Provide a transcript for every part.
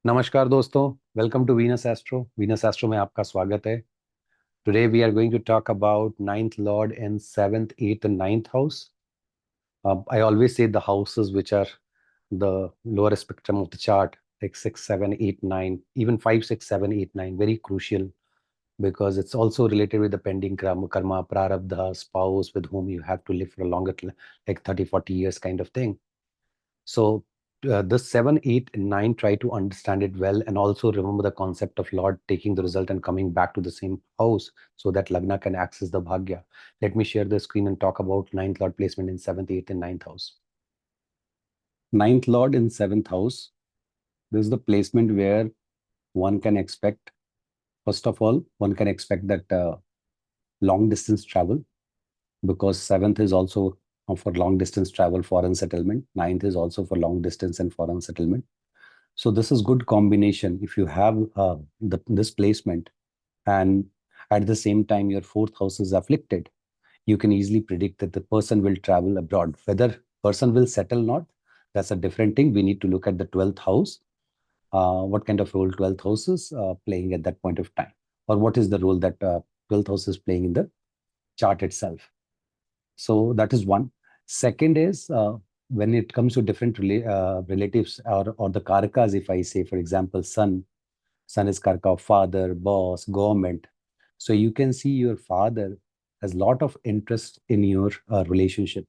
नमस्कार दोस्तों, welcome to Venus Astro. Venus Astro में आपका स्वागत है। Today we are going to talk about ninth lord in seventh, eighth and ninth house. I always say the houses which are the lower spectrum of the chart, like 6, 7, 8, 9, even 5, 6, 7, 8, 9, very crucial because it's also related with the pending karma, prarabdha, spouse with whom you have to live for a longer, like 30, 40 years kind of thing. So the 7, 8, and 9, try to understand it well and also remember the concept of Lord taking the result and coming back to the same house so that Lagna can access the bhagya. Let me share the screen and talk about ninth Lord placement in 7th, 8th, and ninth house. Ninth Lord in 7th house. This is the placement where one can expect, first of all, one can expect that long distance travel, because 7th is also for long distance travel, foreign settlement. 9th is also for long distance and foreign settlement. So this is good combination. If you have this placement and at the same time your fourth house is afflicted, you can easily predict that the person will travel abroad. Whether person will settle or not, that's a different thing. We need to look at the 12th house. What kind of role 12th house is playing at that point of time, or what is the role that 12th house is playing in the chart itself. So that is one. Second is when it comes to different relatives or the karakas, if I say, for example, sun is karaka of father, boss, government. So you can see your father has a lot of interest in your relationship.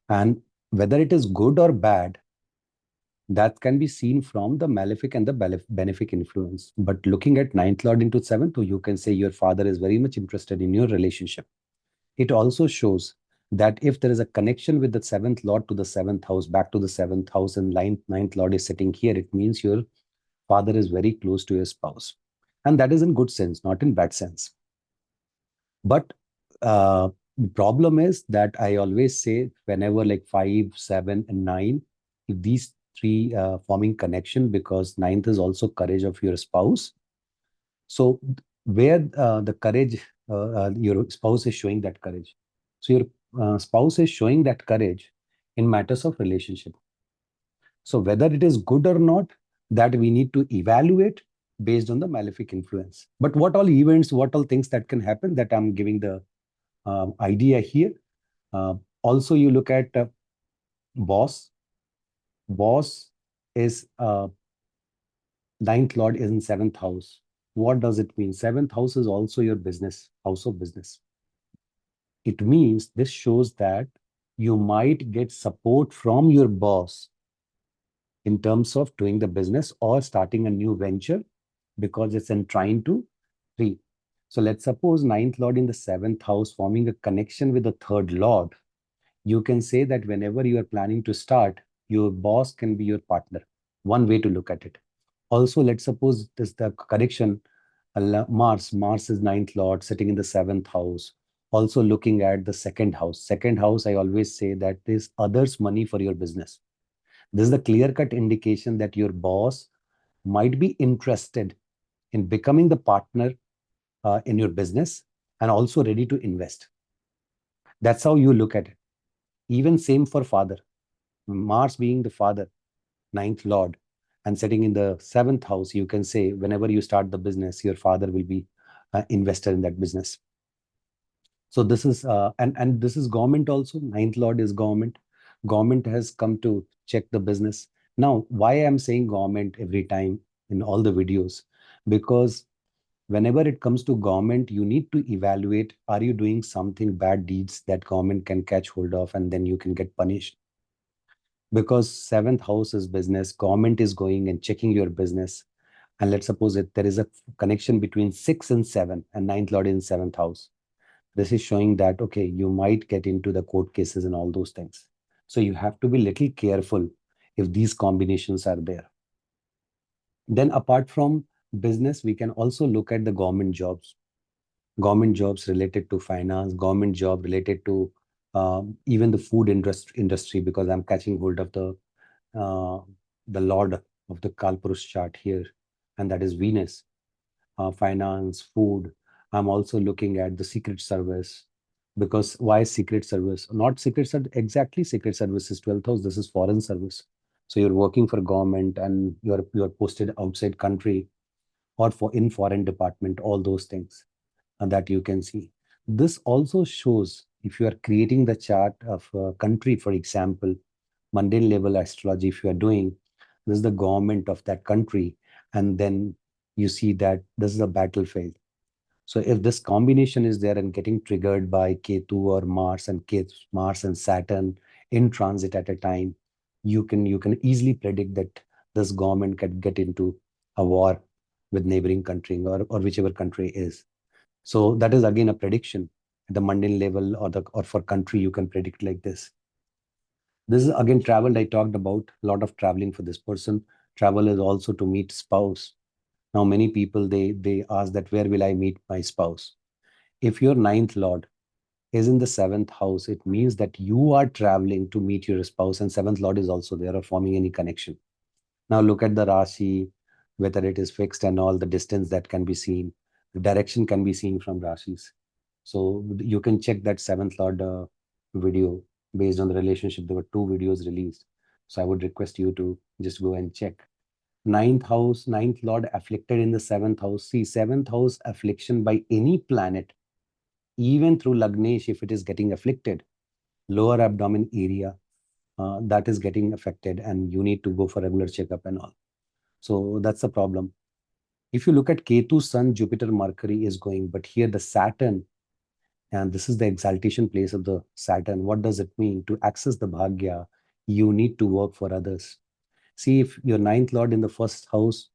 And whether it is good or bad, that can be seen from the malefic and the benefic influence. But looking at ninth lord into seventh, you can say your father is very much interested in your relationship. It also shows that if there is a connection with the seventh lord to the seventh house, back to the seventh house, and ninth lord is sitting here, it means your father is very close to your spouse. And that is in good sense, not in bad sense. But the problem is that I always say whenever like 5, 7, and 9, if these three forming connection, because ninth is also courage of your spouse. So where the courage, your spouse is showing that courage. So your spouse is showing that courage in matters of relationship. So whether it is good or not, that we need to evaluate based on the malefic influence. But what all events, what all things that can happen, that I'm giving the idea here. Also, you look at boss. Boss is ninth lord is in seventh house. What does it mean? Seventh house is also your business, house of business. It means this shows that you might get support from your boss in terms of doing the business or starting a new venture, because it's in trying to three. So let's suppose ninth lord in the seventh house forming a connection with the third lord. You can say that whenever you are planning to start, your boss can be your partner. One way to look at it. Also, let's suppose this the connection, Mars is ninth lord sitting in the seventh house. Also looking at the second house. Second house, I always say that is others' money for your business. This is the clear-cut indication that your boss might be interested in becoming the partner in your business and also ready to invest. That's how you look at it. Even same for father. Mars being the father, ninth lord, and sitting in the seventh house, you can say whenever you start the business, your father will be investor in that business. So this is and this is government also. Ninth lord is government. Government has come to check the business. Now, why I'm saying government every time in all the videos? Because whenever it comes to government, you need to evaluate, are you doing something bad deeds that government can catch hold of and then you can get punished? Because seventh house is business, government is going and checking your business. And let's suppose that there is a connection between 6 and 7 and ninth lord in seventh house. This is showing that, okay, you might get into the court cases and all those things. So you have to be little careful if these combinations are there. Then apart from business, we can also look at the government jobs. Government jobs related to finance, government job related to even the food industry, because I'm catching hold of the Lord of the Kalpurush chart here, and that is Venus. Finance, food. I'm also looking at the secret service, because why secret service? Not secret service, exactly secret service is 12th house. This is foreign service. So you're working for government and you're posted outside country or for in foreign department, all those things that you can see. This also shows if you are creating the chart of a country, for example, mundane level astrology, if you are doing, this is the government of that country, and then you see that this is a battlefield. So if this combination is there and getting triggered by Ketu or Mars and Mars and Saturn in transit at a time, you can easily predict that this government can get into a war with neighboring country or whichever country is. So that is again a prediction at the mundane level or for country you can predict like this. This is again travel I talked about, a lot of traveling for this person. Travel is also to meet spouse. Now many people they ask that where will I meet my spouse? If your ninth lord is in the seventh house, it means that you are traveling to meet your spouse, and seventh lord is also there or forming any connection. Now look at the Rashi, whether it is fixed and all the distance that can be seen, the direction can be seen from Rashis. So you can check that seventh lord video based on the relationship. There were two videos released. So I would request you to just go and check. Ninth house, ninth lord afflicted in the seventh house. See, seventh house affliction by any planet, even through Lagnesh, if it is getting afflicted, lower abdomen area, that is getting affected, and you need to go for regular checkup and all. So that's the problem. If you look at Ketu, Sun, Jupiter, Mercury is going, but here the Saturn, and this is the exaltation place of the Saturn. What does it mean? To access the bhagya, you need to work for others. See, if your ninth lord in the first house,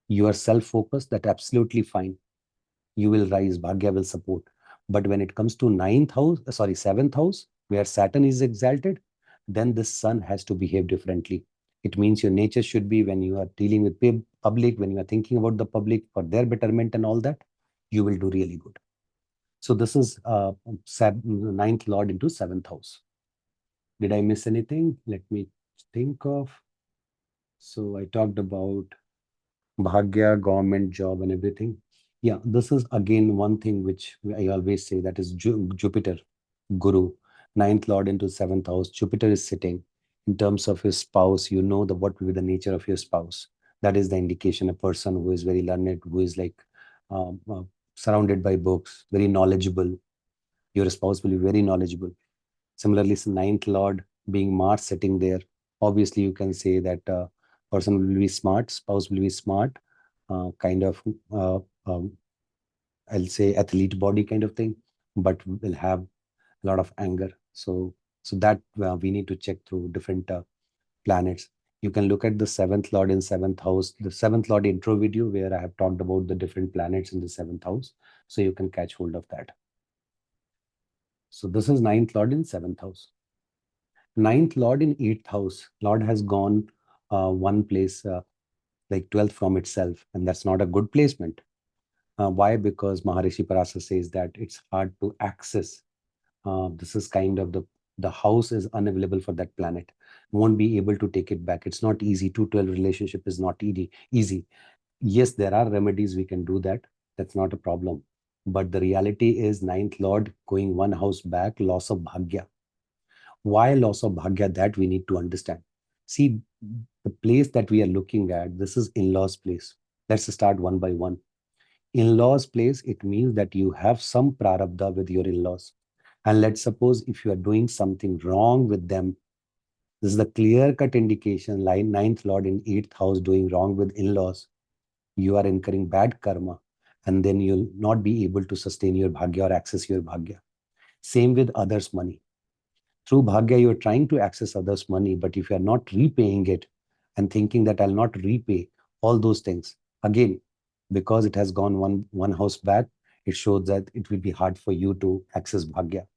you are self-focused, that absolutely fine. You will rise, bhagya will support. But when it comes to ninth house, sorry, seventh house, where Saturn is exalted, then the sun has to behave differently. It means your nature should be, when you are dealing with public, when you are thinking about the public for their betterment and all that, you will do really good. So this is ninth lord into seventh house. Did I miss anything? Let me think of. So I talked about bhagya, government job, and everything. Yeah, this is again one thing which I always say, that is Jupiter, Guru, ninth lord into seventh house. Jupiter is sitting in terms of his spouse. You know the what will be the nature of your spouse. That is the indication. A person who is very learned, who is like um, uh, surrounded by books, very knowledgeable. Your spouse will be very knowledgeable. Similarly, ninth lord being Mars sitting there, obviously you can say that person will be smart, spouse will be smart, kind of, uh, um, I'll say athlete body kind of thing, but will have a lot of anger. So that we need to check through different planets. You can look at the seventh lord in seventh house, the seventh lord intro video where I have talked about the different planets in the seventh house. So you can catch hold of that. So this is ninth lord in seventh house. Ninth lord in eighth house. Lord has gone one place, like 12th from itself, and that's not a good placement. Why? Because Maharishi Parasa says that it's hard to access. This is kind of the house is unavailable for that planet. Won't be able to take it back. It's not easy. 212 relationship is not easy. Yes, there are remedies we can do that. That's not a problem. But the reality is ninth lord going one house back, loss of bhagya. Why loss of bhagya? That we need to understand. See, the place that we are looking at, this is in-laws place. Let's start one by one. In-laws place, it means that you have some prarabdha with your in-laws. And let's suppose if you are doing something wrong with them, this is the clear-cut indication, line ninth lord in eighth house doing wrong with in-laws. You are incurring bad karma, and then you'll not be able to sustain your bhagya or access your bhagya. Same with others' money. Through bhagya, you're trying to access others' money, but if you're not repaying it and thinking that I'll not repay all those things, again, because it has gone one house back, it shows that it will be hard for you to access bhagya.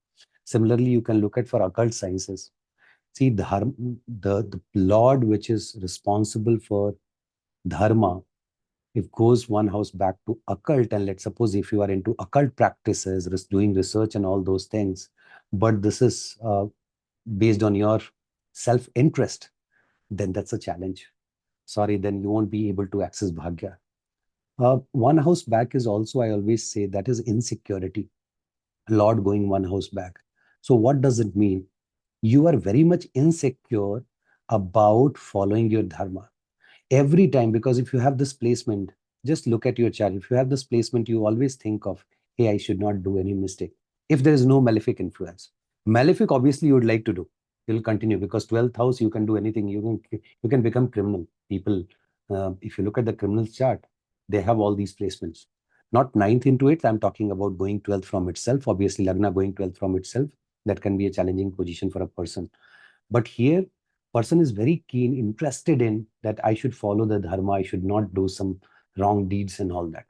Similarly, you can look at for occult sciences. See, dharma, the Lord which is responsible for dharma, if goes one house back to occult, and let's suppose if you are into occult practices, doing research and all those things, but this is based on your self-interest, then that's a challenge. Sorry, then you won't be able to access bhagya. One house back is also, I always say, that is insecurity. Lord going one house back. So what does it mean? You are very much insecure about following your dharma. Every time, because if you have this placement, just look at your chart. If you have this placement, you always think of, hey, I should not do any mistake. If there is no malefic influence, malefic obviously you would like to do, you'll continue, because 12th house you can do anything. You can become criminal. People, if you look at the criminal chart, they have all these placements. Not ninth into it. I'm talking about going 12th from itself. Obviously, Lagna going 12th from itself, that can be a challenging position for a person. But here, person is very keen, interested in that I should follow the dharma, I should not do some wrong deeds and all that.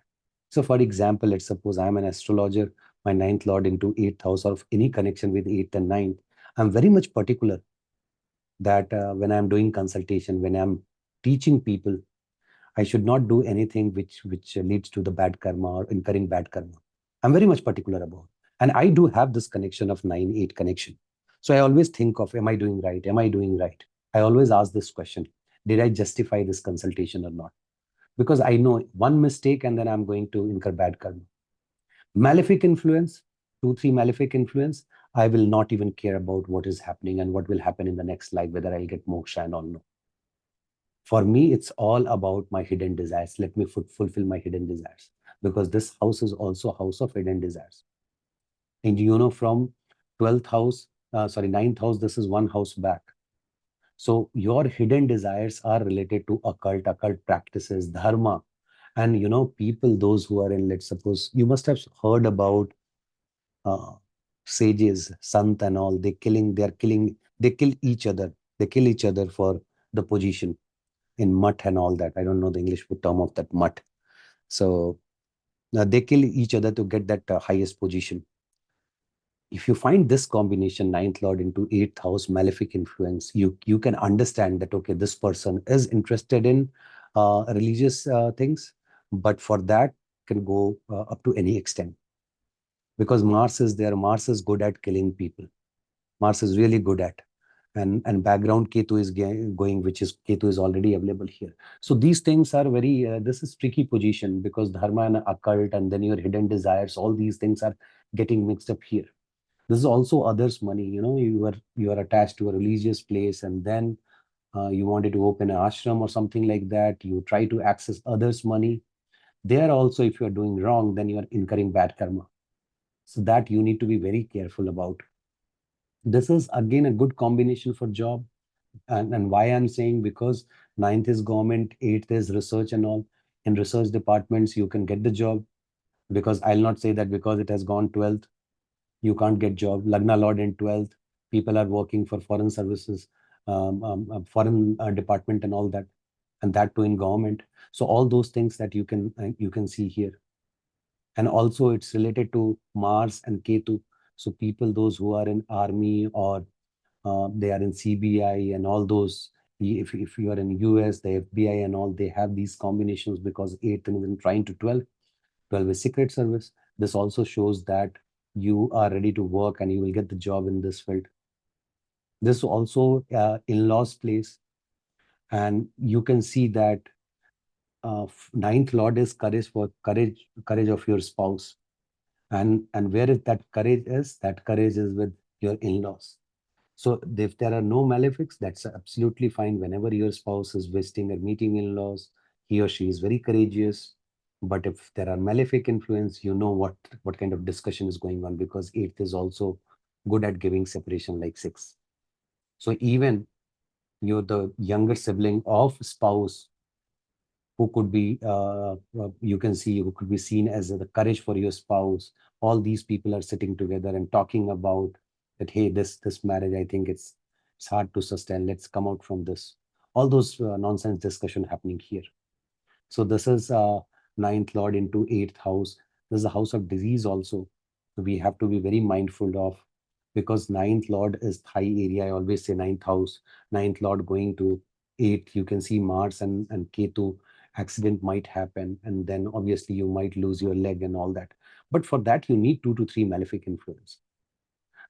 So for example, let's suppose I'm an astrologer, my ninth lord into eighth house, or of any connection with eighth and ninth. I'm very much particular that when I'm doing consultation, when I'm teaching people, I should not do anything which leads to the bad karma or incurring bad karma. I'm very much particular about. And I do have this connection of 9-8 connection. So I always think of, am I doing right? Am I doing right? I always ask this question. Did I justify this consultation or not? Because I know one mistake and then I'm going to incur bad karma. Malefic influence, 2, 3 malefic influence, I will not even care about what is happening and what will happen in the next life, whether I'll get moksha or no. For me, it's all about my hidden desires. Let me fulfill my hidden desires, because this house is also a house of hidden desires. And from 12th house, sorry, ninth house, this is one house back. So your hidden desires are related to occult practices, dharma. And people, those who are in, let's suppose, you must have heard about uh, sages, sant and all. They kill each other. They kill each other for the position in mutt and all that. I don't know the English term of that mutt. So they kill each other to get that highest position. If you find this combination, ninth lord into eighth house, malefic influence, you can understand that, okay, this person is interested in religious things, but for that can go up to any extent. Because Mars is there, Mars is good at killing people. Mars is really good at. And background Ketu is going, which is Ketu is already available here. So these things are very, this is tricky position, because dharma and occult and then your hidden desires, all these things are getting mixed up here. This is also others' money. You are attached to a religious place, and then you wanted to open an ashram or something like that. You try to access others' money. There also, if you are doing wrong, then you are incurring bad karma. So that you need to be very careful about. This is again a good combination for job. And why I'm saying, because ninth is government, eighth is research and all. In research departments, you can get the job, because I'll not say that because it has gone 12th, you can't get job. Lagna Lord in 12th, people are working for foreign services, foreign department and all that, and that too in government. So all those things that you can see here. And also it's related to Mars and Ketu. So people, those who are in army, or they are in CBI and all those. If you are in US, the FBI and all, they have these combinations, because 8th and even trying to 12. 12 is Secret Service. This also shows that you are ready to work and you will get the job in this field. This also in-laws place. And you can see that ninth lord is courage, for courage of your spouse. And where is that courage is? That courage is with your in-laws. So if there are no malefics, that's absolutely fine. Whenever your spouse is visiting or meeting in-laws, he or she is very courageous. But if there are malefic influence, you know what kind of discussion is going on, because eighth is also good at giving separation like 6. So even you're the younger sibling of spouse, who could be you can see, who could be seen as the courage for your spouse. All these people are sitting together and talking about that, hey, this marriage, I think it's hard to sustain, let's come out from this. All those nonsense discussion happening here. So this is ninth lord into eighth house. This is a house of disease also. We have to be very mindful of, because ninth lord is thigh area. I always say ninth house, ninth lord going to eighth. You can see Mars and Ketu. Accident might happen, and then obviously you might lose your leg and all that. But for that, you need 2 to 3 malefic influence.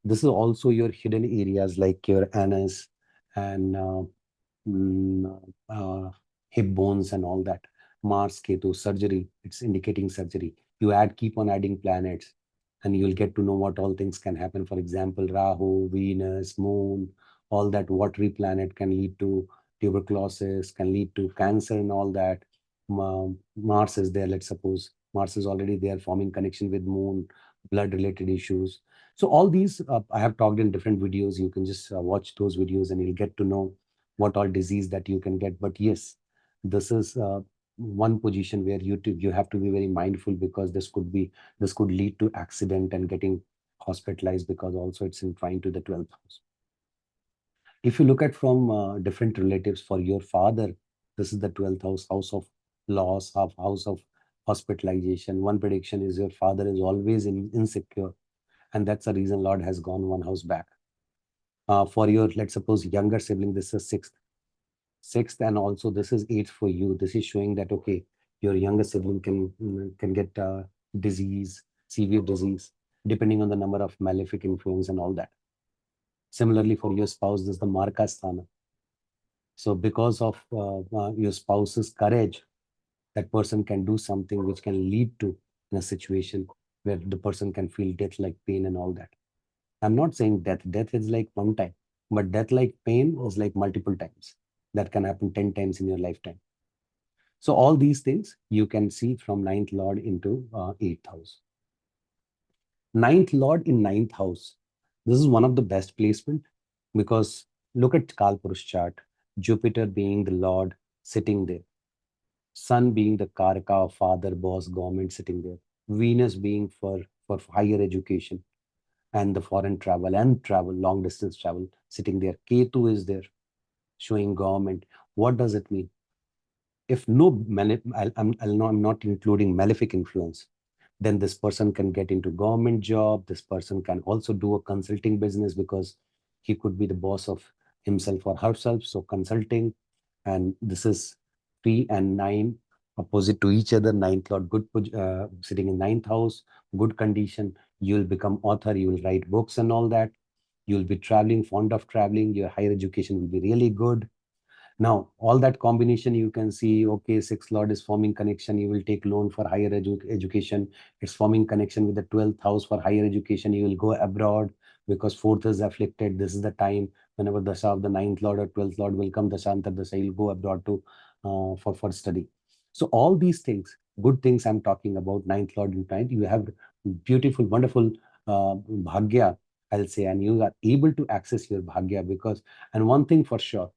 This is also your hidden areas, like your anus and mm, hip bones and all that. Mars, Ketu, surgery, it's indicating surgery. Keep on adding planets, and you'll get to know what all things can happen. For example, Rahu, Venus, Moon, all that watery planet can lead to tuberculosis, can lead to cancer and all that. Mars is there, let's suppose. Mars is already there, forming connection with moon, blood-related issues. So all these, I have talked in different videos. You can just watch those videos and you'll get to know what all disease that you can get. But yes, this is one position where you have to be very mindful, because this could lead to accident and getting hospitalized, because also it's inclined to the 12th house. If you look at from different relatives, for your father, this is the 12th house, house of loss, house of hospitalization. One prediction is your father is always insecure, and that's the reason Lord has gone one house back. For your, let's suppose, younger sibling, this is sixth, and also this is eighth for you. This is showing that, okay, your younger sibling can get disease, severe disease, depending on the number of malefic influence and all that. Similarly, for your spouse, this is the marka sthana. So because of your spouse's courage, that person can do something which can lead to in a situation where the person can feel death like pain and all that. I'm not saying death. Death is like one time, but death like pain is like multiple times. That can happen 10 times in your lifetime. So all these things you can see from ninth lord into eighth house. Ninth lord in ninth house. This is one of the best placement, because look at Kalpurush chart. Jupiter being the lord sitting there. Sun being the karaka, father, boss, government sitting there. Venus being for higher education and the foreign travel and travel, long distance travel sitting there. Ketu is there, showing government. What does it mean? If no, I'm not including malefic influence, then this person can get into government job. This person can also do a consulting business, because he could be the boss of himself or herself. So consulting, and this is 3 and 9 opposite to each other. Ninth lord, good, sitting in ninth house, good condition. You will become author, you will write books and all that. You will be traveling, fond of traveling. Your higher education will be really good. Now, all that combination, you can see, okay, sixth lord is forming connection. You will take loan for higher education. It's forming connection with the 12th house for higher education. You will go abroad, because fourth is afflicted. This is the time whenever dasha of the ninth lord or 12th lord will come, dashantar dasha, you'll go abroad to for study. So all these things, good things I'm talking about, ninth lord in ninth, you have beautiful, wonderful bhagya, I'll say, and you are able to access your bhagya, because, and one thing for sure,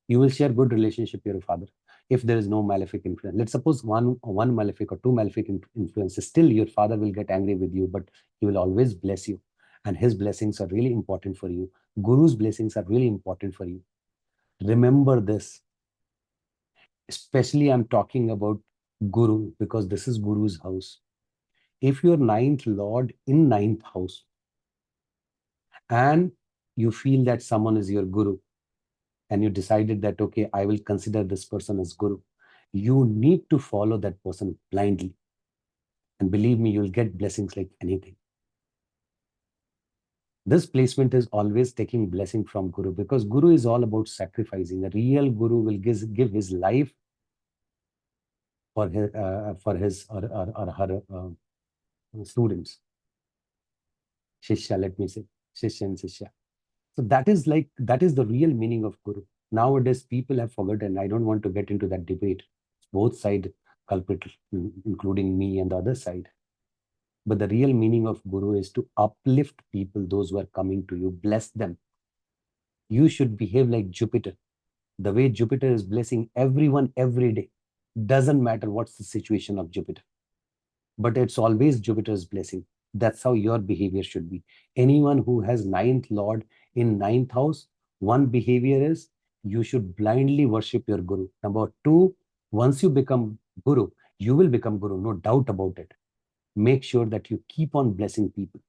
you will share good relationship with your father. If there is no malefic influence, let's suppose one malefic or two malefic influences, still your father will get angry with you, but he will always bless you, and his blessings are really important for you. Guru's blessings are really important for you. Remember this. Especially I'm talking about Guru, because this is Guru's house. If your ninth lord in ninth house, and you feel that someone is your Guru, and you decided that, okay, I will consider this person as Guru, you need to follow that person blindly. And believe me, you'll get blessings like anything. This placement is always taking blessing from Guru, because Guru is all about sacrificing. A real Guru will give his life for his or her students. Shishya, let me say, Shishya and Shishya. So that is the real meaning of Guru. Nowadays, people have forgotten. I don't want to get into that debate. Both sides culprit, including me and the other side. But the real meaning of Guru is to uplift people, those who are coming to you, bless them. You should behave like Jupiter. The way Jupiter is blessing everyone every day. Doesn't matter what's the situation of Jupiter, but it's always Jupiter's blessing. That's how your behavior should be. Anyone who has ninth lord in ninth house, one behavior is you should blindly worship your Guru. Number two, once you become Guru, you will become Guru, no doubt about it. Make sure that you keep on blessing people.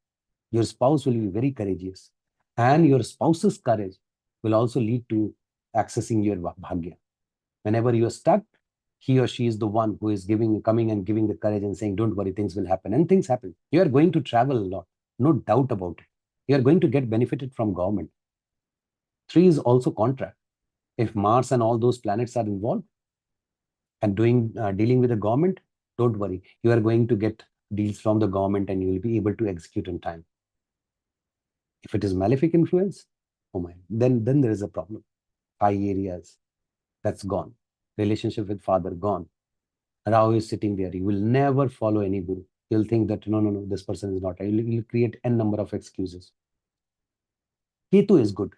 Your spouse will be very courageous, and your spouse's courage will also lead to accessing your bhagya. Whenever you're stuck, he or she is the one who is coming and giving the courage and saying, don't worry, things will happen. And things happen. You are going to travel a lot, no doubt about it. You are going to get benefited from government. Three is also contract. If Mars and all those planets are involved and dealing with the government, don't worry. You are going to get deals from the government, and you will be able to execute on time. If it is malefic influence, Oh my, then there is a problem. 5 areas, that's gone. Relationship with father, gone. Rao is sitting there. You will never follow any guru. You'll think that no, this person is not. You'll create n number of excuses. Ketu is good.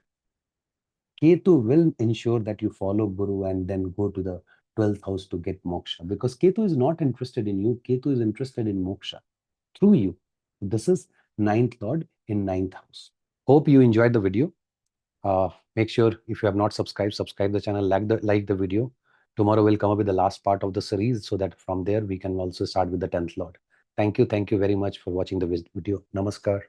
Ketu will ensure that you follow guru and then go to the 12th house to get moksha, because Ketu is not interested in you. Ketu is interested in moksha through you. This is ninth lord in ninth house. Hope you enjoyed the video. Make sure, if you have not subscribed, subscribe the channel, like the video. Tomorrow we'll come up with the last part of the series, so that from there we can also start with the 10th lord. Thank you very much for watching the video. Namaskar.